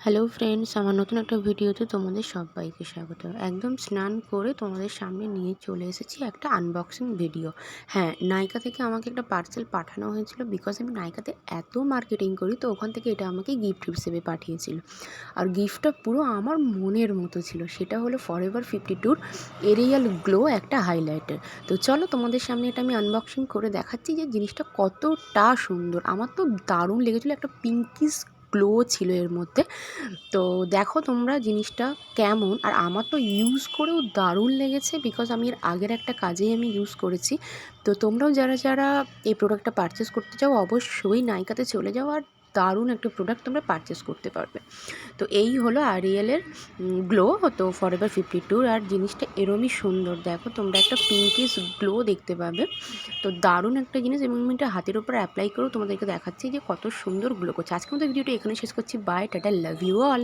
Hello friends, আমার নতুন একটা ভিডিওতে তোমাদের সবাইকে স্বাগত। একদম স্নান করে তোমাদের সামনে নিয়ে চলে এসেছি একটা আনবক্সিং ভিডিও। হ্যাঁ, নাইকা থেকে আমাকে একটা পার্সেল পাঠানো হয়েছিল, বিকজ আমি নাইকাতে এত মার্কেটিং করি, তো ওখান থেকে এটা আমাকে গিফট হিসেবে পাঠিয়েছিল। আর গিফটটা পুরো আমার মনের মতো ছিল। সেটা হলো ফরএভার 52 এরিয়াল গ্লো একটা হাইলাইটার। তো চলো তোমাদের সামনে এটা আমি আনবক্সিং করে দেখাচ্ছি যে জিনিসটা কতটা সুন্দর। আমার তো দারুণ লেগেছিলো, একটা পিঙ্কিশ গ্লো ছিল এর মধ্যে। তো দেখো তোমরা জিনিসটা কেমন। আর আমার তো ইউজ করেও দারুণ লেগেছে, বিকজ আমি এর আগের একটা কাজেই আমি ইউজ করেছি। তো তোমরাও যারা যারা এই প্রোডাক্টটা পারচেস করতে চাও, অবশ্যই নাইকাতে চলে যাও, আর দারুণ একটা প্রোডাক্ট তোমরা পারচেস করতে পারবে। তো এই হলো আরিয়েলের গ্লো, তো ফরএভার 52। আর জিনিসটা এরমই সুন্দর, দেখো তোমরা একটা পিঙ্কিশ গ্লো দেখতে পাবে। তো দারুণ একটা জিনিস, এবং আমি এটা হাতের উপর অ্যাপ্লাই করেও তোমাদেরকে দেখাচ্ছি যে কত সুন্দর গ্লো করছে। আজকের মতো ভিডিওটা এখানে শেষ করছি। Bye, tata, love you all.